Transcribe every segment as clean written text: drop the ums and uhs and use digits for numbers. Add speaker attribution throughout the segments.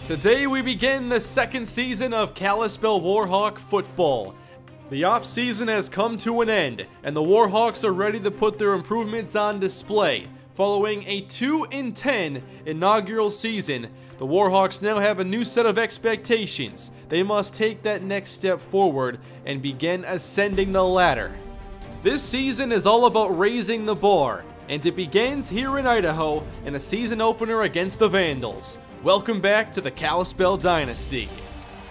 Speaker 1: Today we begin the second season of Kalispell Warhawk football. The off-season has come to an end, and the Warhawks are ready to put their improvements on display. Following a 2-10 inaugural season, the Warhawks now have a new set of expectations. They must take that next step forward and begin ascending the ladder. This season is all about raising the bar, and it begins here in Idaho in a season opener against the Vandals. Welcome back to the Kalispell Dynasty.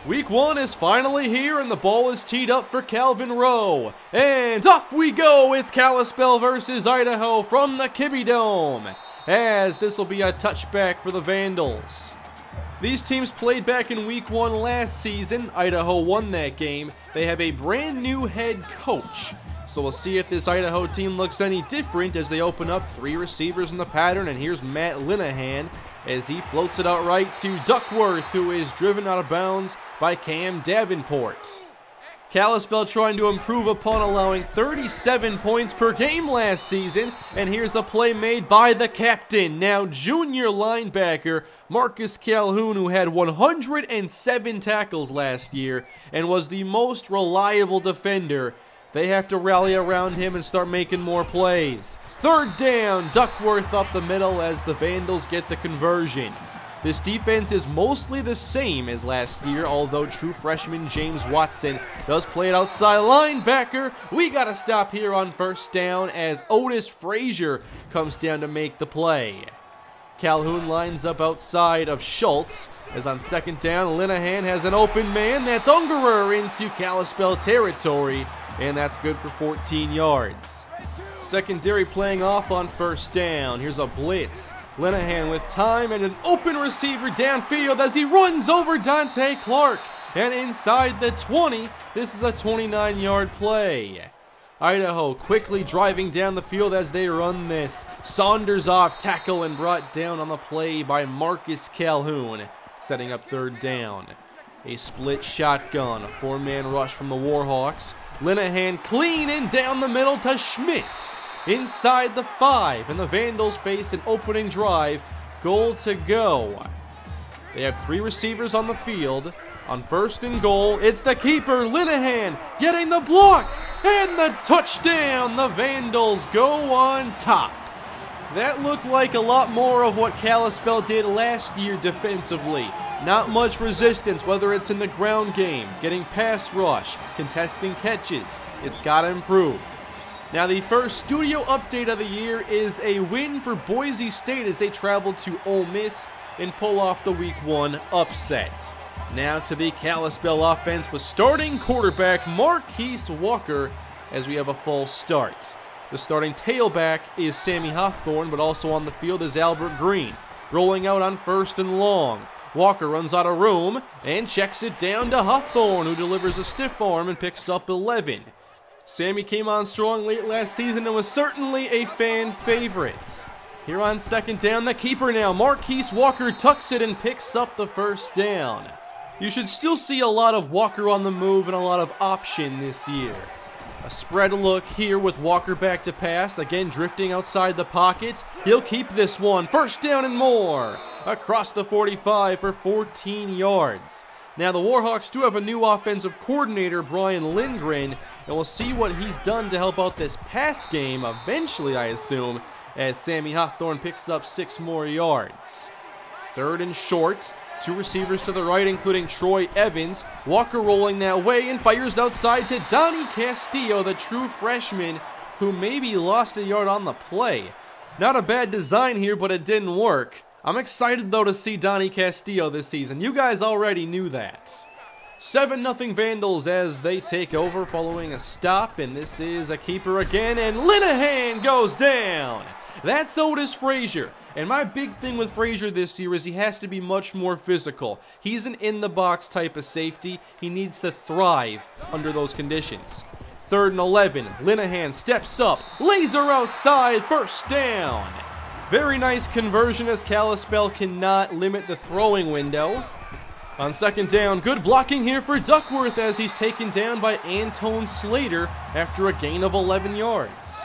Speaker 1: Week 1 is finally here and the ball is teed up for Calvin Rowe. And off we go! It's Kalispell versus Idaho from the Kibbe Dome, as this will be a touchback for the Vandals. These teams played back in Week 1 last season. Idaho won that game. They have a brand new head coach. So we'll see if this Idaho team looks any different as they open up 3 receivers in the pattern. And here's Matt Linehan as he floats it out right to Duckworth, who is driven out of bounds by Cam Davenport. Kalispell trying to improve upon allowing 37 points per game last season. And here's a play made by the captain, now junior linebacker Marcus Calhoun, who had 107 tackles last year and was the most reliable defender. They have to rally around him and start making more plays. Third down, Duckworth up the middle as the Vandals get the conversion. This defense is mostly the same as last year, although true freshman James Watson does play it outside linebacker. We got to stop here on first down as Otis Frazier comes down to make the play. Calhoun lines up outside of Schultz, as on second down, Linehan has an open man. That's Ungerer into Kalispell territory, and that's good for 14 yards. Secondary playing off on first down. Here's a blitz. Linehan with time and an open receiver downfield as he runs over Dante Clark. And inside the 20, this is a 29-yard play. Idaho quickly driving down the field as they run this. Saunders off tackle and brought down on the play by Marcus Calhoun, setting up third down. A split shotgun, a 4-man rush from the Warhawks. Linehan clean and down the middle to Schmidt. Inside the 5, and the Vandals face an opening drive. Goal to go. They have 3 receivers on the field. On first and goal, it's the keeper, Linehan, getting the blocks, and the touchdown. The Vandals go on top. That looked like a lot more of what Kalispell did last year defensively. Not much resistance, whether it's in the ground game, getting pass rush, contesting catches. It's got to improve. Now, the first studio update of the year is a win for Boise State as they travel to Ole Miss and pull off the Week 1 upset. Now to the Kalispell offense with starting quarterback Marquise Walker as we have a full start. The starting tailback is Sammy Hawthorne, but also on the field is Albert Green. Rolling out on first and long. Walker runs out of room and checks it down to Hawthorne, who delivers a stiff arm and picks up 11. Sammy came on strong late last season and was certainly a fan favorite. Here on second down, the keeper now, Marquise Walker tucks it and picks up the first down. You should still see a lot of Walker on the move and a lot of option this year. A spread look here with Walker back to pass, again drifting outside the pocket. He'll keep this one, first down and more. Across the 45 for 14 yards. Now the Warhawks do have a new offensive coordinator, Brian Lindgren, and we'll see what he's done to help out this pass game eventually, I assume, as Sammy Hawthorne picks up 6 more yards. Third and short, 2 receivers to the right, including Troy Evans. Walker rolling that way and fires outside to Donnie Castillo, the true freshman, who maybe lost a yard on the play. Not a bad design here, but it didn't work. I'm excited, though, to see Donnie Castillo this season. You guys already knew that. 7-0 Vandals as they take over following a stop, and this is a keeper again, and Linehan goes down. That's Otis Frazier, and my big thing with Frazier this year is he has to be much more physical. He's an in-the-box type of safety. He needs to thrive under those conditions. Third and 11, Linehan steps up, laser outside, first down. Very nice conversion as Kalispell cannot limit the throwing window. On second down, good blocking here for Duckworth as he's taken down by Antone Slater after a gain of 11 yards.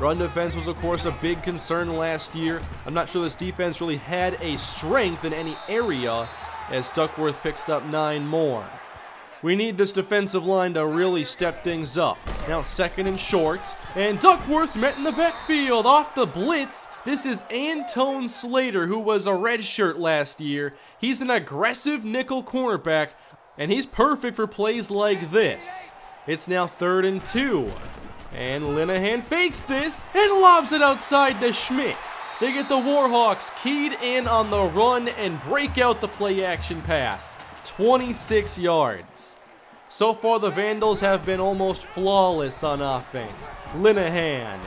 Speaker 1: Run defense was, of course, a big concern last year. I'm not sure this defense really had a strength in any area as Duckworth picks up 9 more. We need this defensive line to really step things up. Now 2nd and short, and Duckworth's met in the backfield off the blitz. This is Antone Slater, who was a redshirt last year. He's an aggressive nickel cornerback, and he's perfect for plays like this. It's now 3rd and 2, and Linehan fakes this and lobs it outside to Schmidt. They get the Warhawks keyed in on the run and break out the play action pass. 26 yards. So far, the Vandals have been almost flawless on offense. Linehan,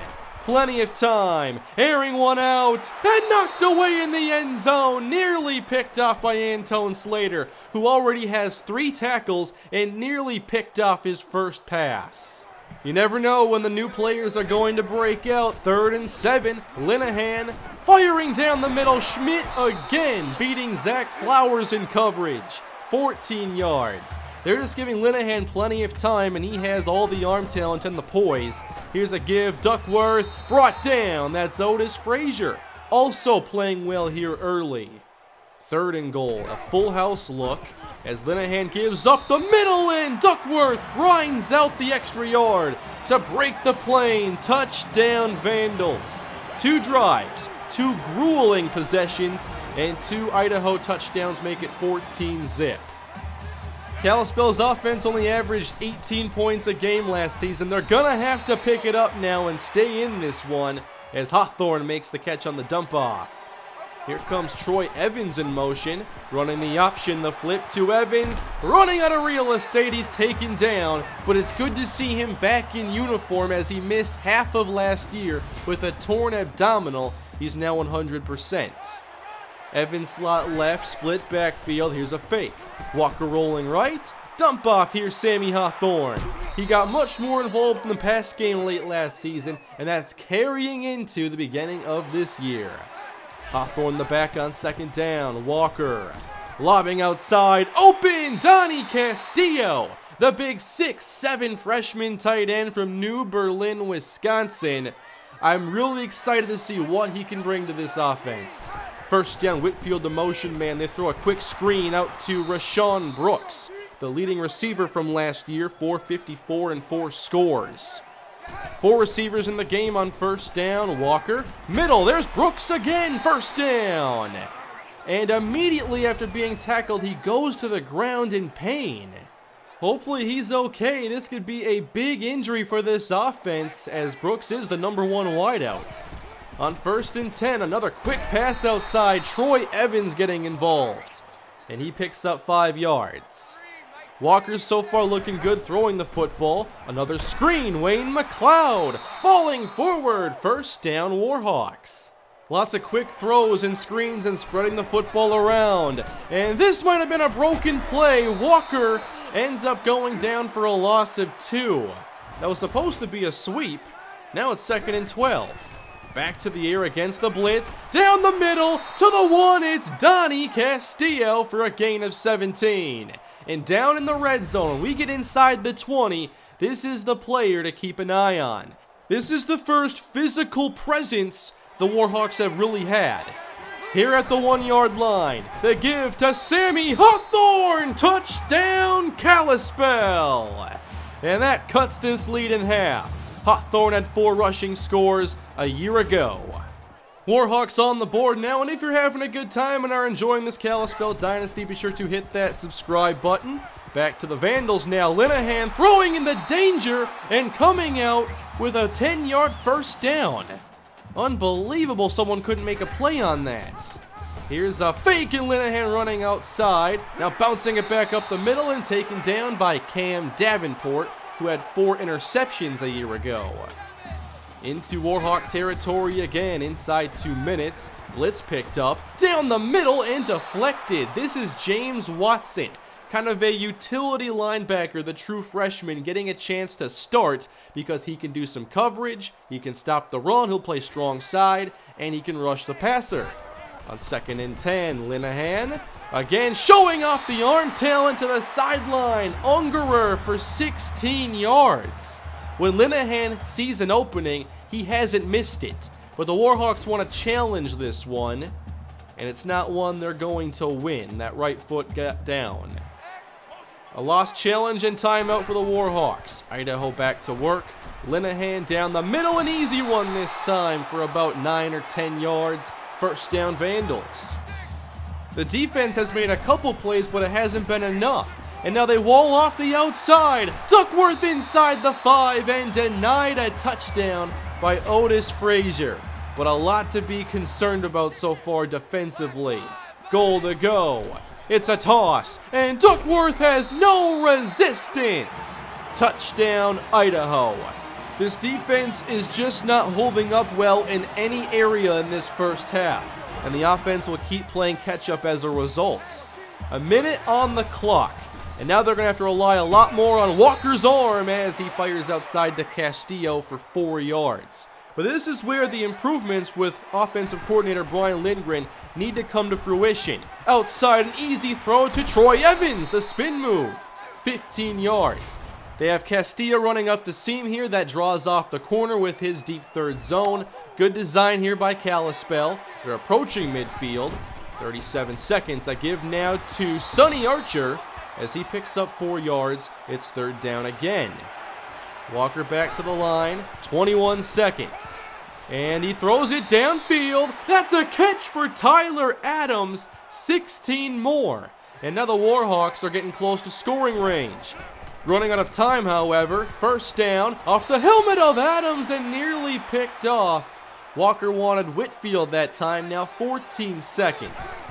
Speaker 1: plenty of time, airing one out, and knocked away in the end zone, nearly picked off by Antone Slater, who already has 3 tackles and nearly picked off his first pass. You never know when the new players are going to break out. 3rd and 7, Linehan firing down the middle. Schmidt again beating Zach Flowers in coverage. 14 yards. They're just giving Linehan plenty of time, and he has all the arm talent and the poise. Here's a give. Duckworth brought down. That's Otis Frazier, also playing well here early. 3rd and goal. A full house look as Linehan gives up the middle, and Duckworth grinds out the extra yard to break the plane. Touchdown Vandals. 2 drives, 2 grueling possessions, and 2 Idaho touchdowns make it 14-zip. Kalispell's offense only averaged 18 points a game last season. They're gonna have to pick it up now and stay in this one as Hawthorne makes the catch on the dump off. Here comes Troy Evans in motion, running the option, the flip to Evans, running out of real estate. He's taken down, but it's good to see him back in uniform as he missed half of last year with a torn abdominal. He's now 100%. Evans slot left, split backfield. Here's a fake. Walker rolling right. Dump off. Here's Sammy Hawthorne. He got much more involved in the pass game late last season, and that's carrying into the beginning of this year. Hawthorne the back on 2nd down. Walker lobbing outside. Open. Donnie Castillo, the big 6'7" freshman tight end from New Berlin, Wisconsin. I'm really excited to see what he can bring to this offense. 1st down, Whitfield the motion man. They throw a quick screen out to Rashawn Brooks, the leading receiver from last year, 454 and 4 scores. 4 receivers in the game on 1st down. Walker, middle, there's Brooks again, 1st down. And immediately after being tackled, he goes to the ground in pain. Hopefully he's okay. This could be a big injury for this offense, as Brooks is the #1 wideout. On 1st and 10, another quick pass outside. Troy Evans getting involved, and he picks up 5 yards. Walker's so far looking good throwing the football. Another screen. Wayne McLeod falling forward. 1st down Warhawks. Lots of quick throws and screens and spreading the football around. And this might have been a broken play. Walker ends up going down for a loss of 2. That was supposed to be a sweep. Now it's 2nd and 12. Back to the air against the blitz. Down the middle to the 1. It's Donnie Castillo for a gain of 17. And down in the red zone, when we get inside the 20, this is the player to keep an eye on. This is the first physical presence the Warhawks have really had. Here at the 1-yard line, the give to Sammy Hawthorne. Touchdown Kalispell. And that cuts this lead in half. Hawthorne had 4 rushing scores a year ago. Warhawks on the board now, and if you're having a good time and are enjoying this Kalispell Dynasty, be sure to hit that subscribe button. Back to the Vandals now. Linehan throwing in the danger and coming out with a 10-yard 1st down. Unbelievable someone couldn't make a play on that. Here's a fake, and Linehan running outside. Now bouncing it back up the middle and taken down by Cam Davenport, who had 4 interceptions a year ago. Into Warhawk territory again inside 2 minutes. Blitz picked up, down the middle and deflected. This is James Watson, kind of a utility linebacker, the true freshman, getting a chance to start because he can do some coverage, he can stop the run, he'll play strong side, and he can rush the passer. On 2nd and 10, Linehan again showing off the arm talent to the sideline. Ungerer for 16 yards. When Linehan sees an opening, he hasn't missed it. But the Warhawks want to challenge this one. and it's not one they're going to win. That right foot got down. A lost challenge and timeout for the Warhawks. Idaho back to work. Linehan down the middle, an easy one this time for about 9 or 10 yards. First down, Vandals. The defense has made a couple plays, but it hasn't been enough. And now they wall off the outside. Duckworth inside the 5 and denied a touchdown by Otis Frazier. But a lot to be concerned about so far defensively. Goal to go. It's a toss, and Duckworth has no resistance. Touchdown, Idaho. This defense is just not holding up well in any area in this first half, and the offense will keep playing catch-up as a result. A minute on the clock, and now they're going to have to rely a lot more on Walker's arm as he fires outside to Castillo for 4 yards. But this is where the improvements with offensive coordinator Brian Lindgren need to come to fruition. Outside, an easy throw to Troy Evans, the spin move. 15 yards. They have Castillo running up the seam here. That draws off the corner with his deep third zone. Good design here by Kalispell. They're approaching midfield. 37 seconds. I give now to Sonny Archer as he picks up 4 yards. It's third down again. Walker back to the line, 21 seconds. And he throws it downfield. That's a catch for Tyler Adams, 16 more. And now the Warhawks are getting close to scoring range. Running out of time, however. First down, off the helmet of Adams and nearly picked off. Walker wanted Whitfield that time, now 14 seconds.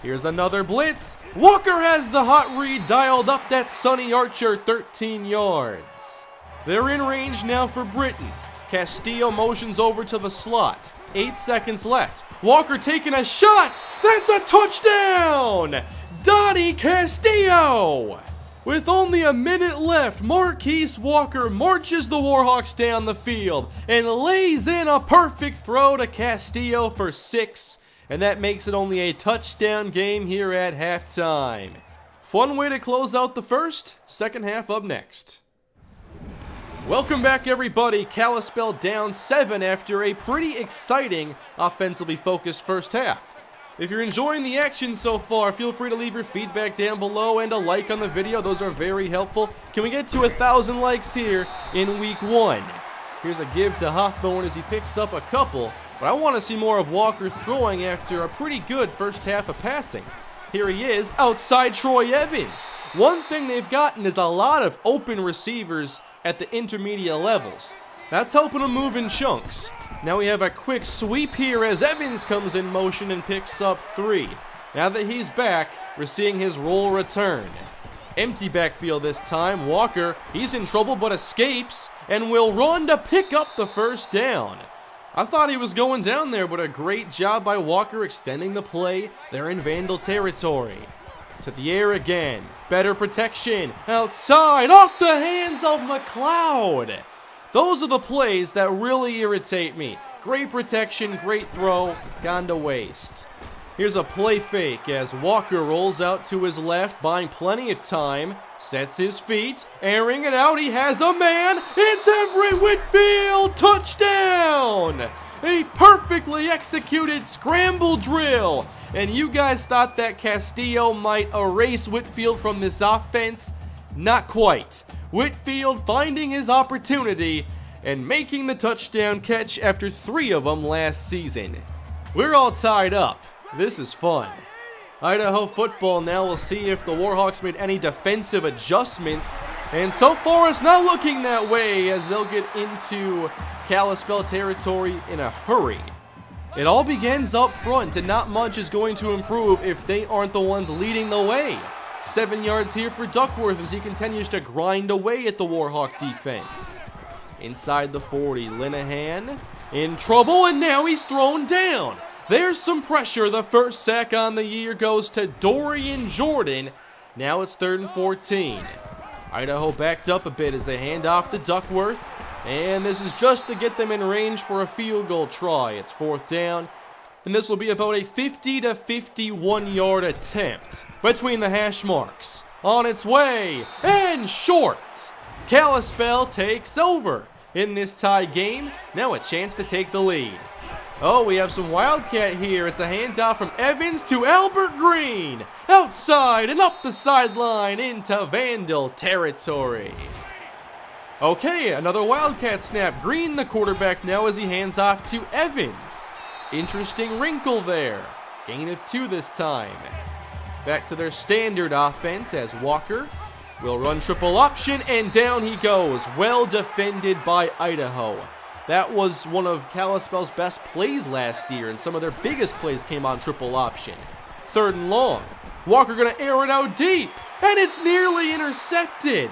Speaker 1: Here's another blitz. Walker has the hot read dialed up. That's Sonny Archer, 13 yards. They're in range now for Britton. Castillo motions over to the slot. 8 seconds left. Walker taking a shot. That's a touchdown! Donnie Castillo! With only a minute left, Marquise Walker marches the Warhawks down the field and lays in a perfect throw to Castillo for 6. And that makes it only a touchdown game here at halftime. Fun way to close out the first. Second half up next. Welcome back, everybody. Kalispell down 7 after a pretty exciting offensively focused first half. If you're enjoying the action so far, feel free to leave your feedback down below and a like on the video. Those are very helpful. Can we get to 1,000 likes here in week 1? Here's a give to Hawthorne as he picks up a couple, but I want to see more of Walker throwing after a pretty good first half of passing. Here he is, outside Troy Evans. One thing they've gotten is a lot of open receivers at the intermediate levels. That's helping them move in chunks. Now we have a quick sweep here as Evans comes in motion and picks up 3. Now that he's back, we're seeing his role return. Empty backfield this time. Walker, he's in trouble but escapes and will run to pick up the first down. I thought he was going down there, but a great job by Walker extending the play. They're in Vandal territory. To the air again. Better protection. Outside. Off the hands of McLeod. Those are the plays that really irritate me. Great protection, great throw. Gone to waste. Here's a play fake as Walker rolls out to his left, buying plenty of time. Sets his feet. Airing it out. He has a man. It's Everett Whitfield. Touchdown. A perfectly executed scramble drill. And you guys thought that Castillo might erase Whitfield from this offense? Not quite. Whitfield finding his opportunity and making the touchdown catch after 3 of them last season. We're all tied up. This is fun. Idaho football now. We'll see if the Warhawks made any defensive adjustments. And so far it's not looking that way as they'll get into Kalispell territory in a hurry. It all begins up front, and not much is going to improve if they aren't the ones leading the way. 7 yards here for Duckworth as he continues to grind away at the Warhawk defense. Inside the 40, Linehan in trouble, and now he's thrown down. There's some pressure. The first sack on the year goes to Dorian Jordan. Now it's 3rd and 14. Idaho backed up a bit as they hand off to Duckworth. And this is just to get them in range for a field goal try. It's 4th down. And this will be about a 50 to 51 yard attempt between the hash marks. On its way and short. Kalispell takes over in this tie game. Now a chance to take the lead. Oh, we have some Wildcat here. It's a handoff from Evans to Albert Green. Outside and up the sideline into Vandal territory. Okay, another Wildcat snap. Green the quarterback now as he hands off to Evans. Interesting wrinkle there. Gain of 2 this time. Back to their standard offense as Walker will run triple option and down he goes. Well defended by Idaho. That was one of Kalispell's best plays last year, and some of their biggest plays came on triple option. 3rd and long. Walker gonna air it out deep, and it's nearly intercepted.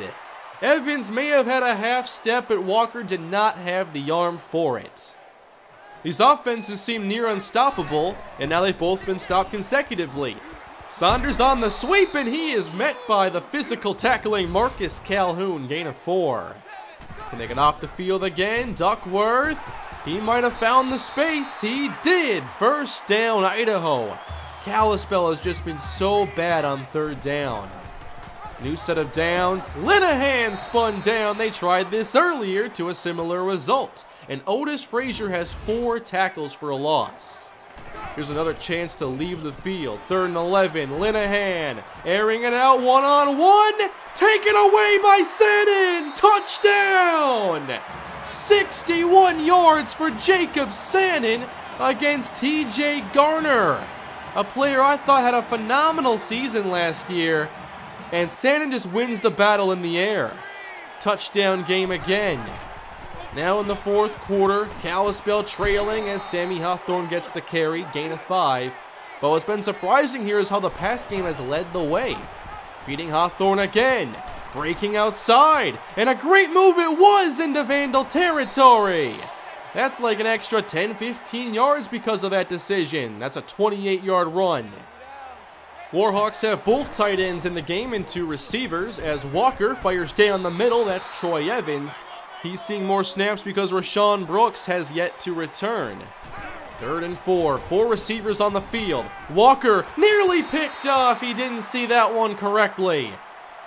Speaker 1: Evans may have had a half step, but Walker did not have the arm for it. These offenses seem near unstoppable, and now they've both been stopped consecutively. Saunders on the sweep, and he is met by the physical tackling Marcus Calhoun, gain of 4. Can they get off the field again? Duckworth, he might have found the space. He did. 1st down, Idaho. Kalispell has just been so bad on 3rd down. New set of downs. Linehan spun down. They tried this earlier to a similar result. And Otis Frazier has 4 tackles for a loss. Here's another chance to leave the field. 3rd and 11. Linehan airing it out one-on-one. Taken away by Sannon. Touchdown. 61 yards for Jacob Sannon against TJ Garner. A player I thought had a phenomenal season last year. And Sannon just wins the battle in the air. Touchdown game again. Now in the 4th quarter, Kalispell trailing as Sammy Hawthorne gets the carry, gain of 5. But what's been surprising here is how the pass game has led the way. Feeding Hawthorne again, breaking outside, and a great move it was into Vandal territory. That's like an extra 10-15 yards because of that decision. That's a 28-yard run. Warhawks have both tight ends in the game and 2 receivers as Walker fires down the middle. That's Troy Evans. He's seeing more snaps because Rashawn Brooks has yet to return. 3rd and 4. 4 receivers on the field. Walker nearly picked off. He didn't see that one correctly.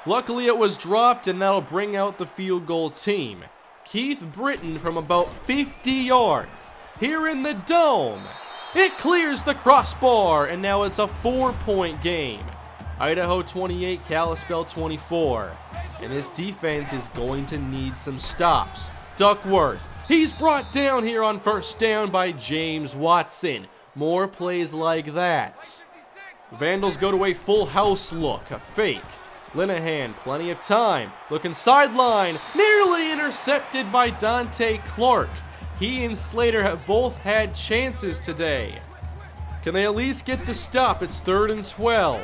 Speaker 1: Luckily it was dropped, and that'll bring out the field goal team. Keith Britton from about 50 yards. Here in the dome. It clears the crossbar, and now it's a 4-point game. Idaho 28, Kalispell 24. And this defense is going to need some stops. Duckworth, he's brought down here on 1st down by James Watson. More plays like that. Vandals go to a full house look, a fake. Linehan, plenty of time, looking sideline, nearly intercepted by Dante Clark. He and Slater have both had chances today. Can they at least get the stop? It's 3rd and 12.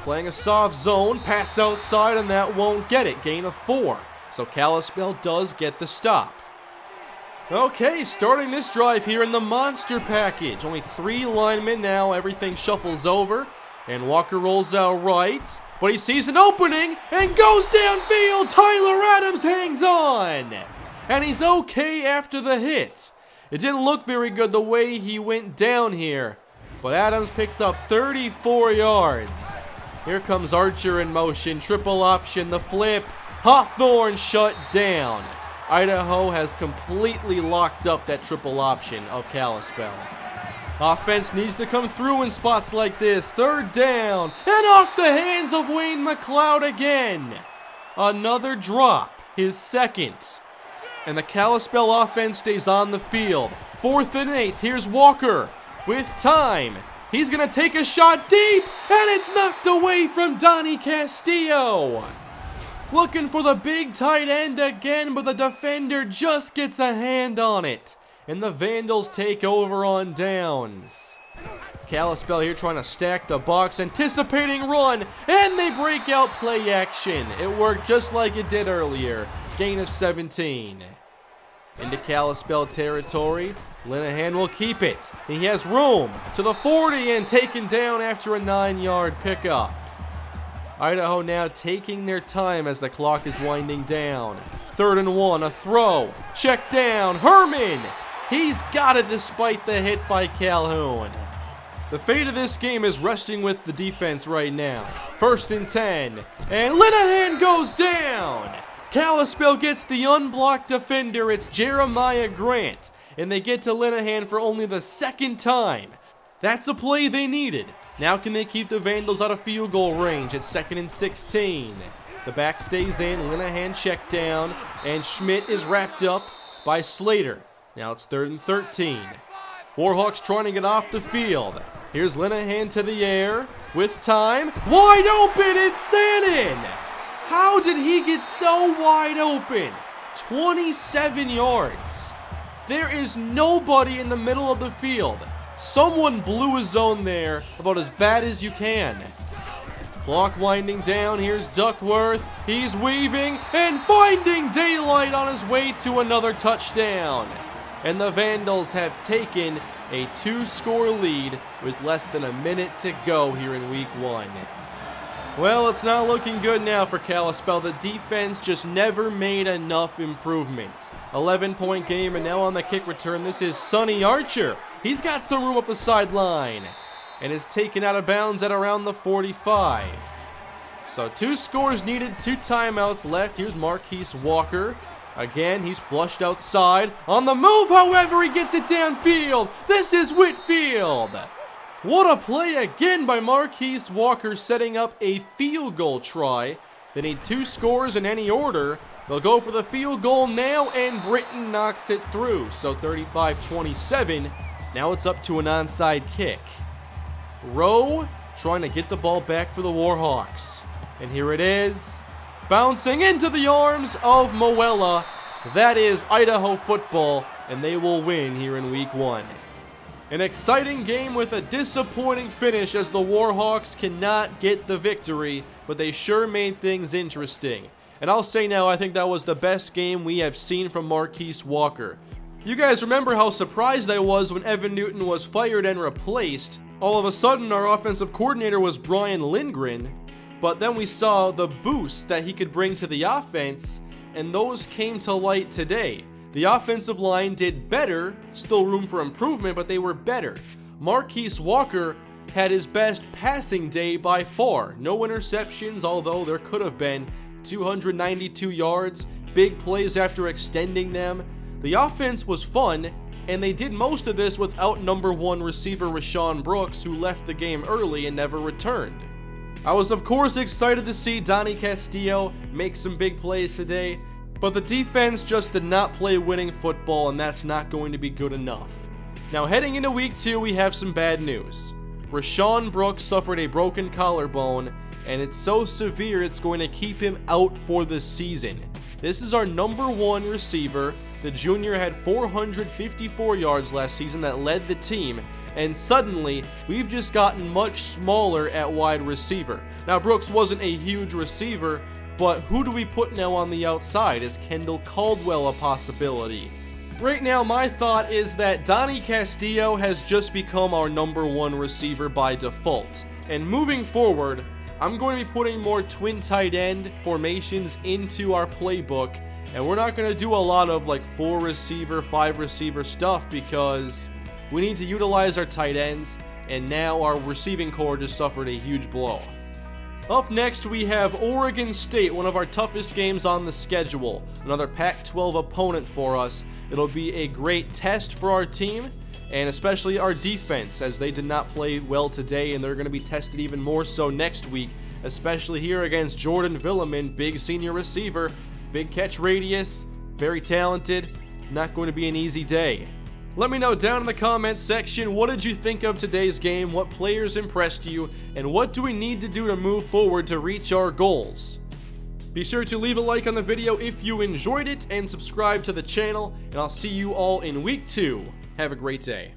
Speaker 1: Playing a soft zone, pass outside, and that won't get it. Gain of 4. So Kalispell does get the stop. Okay, starting this drive here in the monster package. Only 3 linemen now. Everything shuffles over. And Walker rolls out right. But he sees an opening and goes downfield. Tyler Adams hangs on. And he's okay after the hit. It didn't look very good the way he went down here. But Adams picks up 34 yards. Here comes Archer in motion. Triple option, the flip. Hawthorne shut down. Idaho has completely locked up that triple option of Kalispell. Offense needs to come through in spots like this. 3rd down. And off the hands of Wayne McLeod again. Another drop. His 2nd. And the Kalispell offense stays on the field. 4th and 8. Here's Walker with time. He's going to take a shot deep, and it's knocked away from Donnie Castillo. Looking for the big tight end again, but the defender just gets a hand on it. And the Vandals take over on downs. Kalispell here trying to stack the box, anticipating run, and they break out play action. It worked just like it did earlier. Gain of 17. Into Kalispell territory. Linehan will keep it. He has room to the 40 and taken down after a 9-yard pickup. Idaho now taking their time as the clock is winding down. 3rd and 1, a throw. Check down. Herman. He's got it despite the hit by Calhoun. The fate of this game is resting with the defense right now. 1st and 10. And Linehan goes down. Kalispell gets the unblocked defender. It's Jeremiah Grant. and they get to Linehan for only the second time. That's a play they needed. Now can they keep the Vandals out of field goal range at 2nd and 16? The back stays in, Linehan check down, and Schmidt is wrapped up by Slater. Now it's 3rd and 13. Warhawks trying to get off the field. Here's Linehan to the air with time. Wide open, it's Sannon! How did he get so wide open? 27 yards. There is nobody in the middle of the field. Someone blew his zone there about as bad as you can. Clock winding down. Here's Duckworth. He's weaving and finding daylight on his way to another touchdown. And the Vandals have taken a 2-score lead with less than a minute to go here in week 1. Well, it's not looking good now for Kalispell. The defense just never made enough improvements. 11-point game, and now on the kick return, this is Sonny Archer. He's got some room up the sideline and is taken out of bounds at around the 45. So 2 scores needed, 2 timeouts left. Here's Marquise Walker. Again, he's flushed outside. On the move, however, he gets it downfield. This is Whitfield. What a play again by Marquise Walker, setting up a field goal try. They need 2 scores in any order. They'll go for the field goal now, and Britton knocks it through. So 35-27. Now it's up to an onside kick. Rowe trying to get the ball back for the Warhawks. And here it is. Bouncing into the arms of Moella. That is Idaho football, and they will win here in week 1. An exciting game with a disappointing finish as the Warhawks cannot get the victory, but they sure made things interesting. And I'll say now, I think that was the best game we have seen from Marquise Walker. You guys remember how surprised I was when Evan Newton was fired and replaced. All of a sudden, our offensive coordinator was Brian Lindgren, but then we saw the boost that he could bring to the offense, and those came to light today. The offensive line did better, still room for improvement, but they were better. Marquise Walker had his best passing day by far. No interceptions, although there could have been. 292 yards, big plays after extending them. The offense was fun, and they did most of this without number 1 receiver Rashawn Brooks, who left the game early and never returned. I was of course excited to see Donnie Castillo make some big plays today, but the defense just did not play winning football, and that's not going to be good enough. Now heading into week 2, we have some bad news. Rashawn Brooks suffered a broken collarbone, and it's so severe it's going to keep him out for the season. This is our number 1 receiver. The junior had 454 yards last season that led the team, and suddenly we've just gotten much smaller at wide receiver. Now Brooks wasn't a huge receiver, but who do we put now on the outside? Is Kendall Caldwell a possibility? Right now, my thought is that Donnie Castillo has just become our number 1 receiver by default. And moving forward, I'm going to be putting more twin tight end formations into our playbook. And we're not going to do a lot of like 4 receiver, 5 receiver stuff, because we need to utilize our tight ends. And now our receiving core just suffered a huge blow. Up next, we have Oregon State, one of our toughest games on the schedule. Another Pac-12 opponent for us. It'll be a great test for our team, and especially our defense, as they did not play well today, and they're going to be tested even more so next week, especially here against Jordan Villeman, big senior receiver, big catch radius, very talented. Not going to be an easy day. Let me know down in the comments section, what did you think of today's game, what players impressed you, and what do we need to do to move forward to reach our goals? Be sure to leave a like on the video if you enjoyed it, and subscribe to the channel, and I'll see you all in week 2. Have a great day.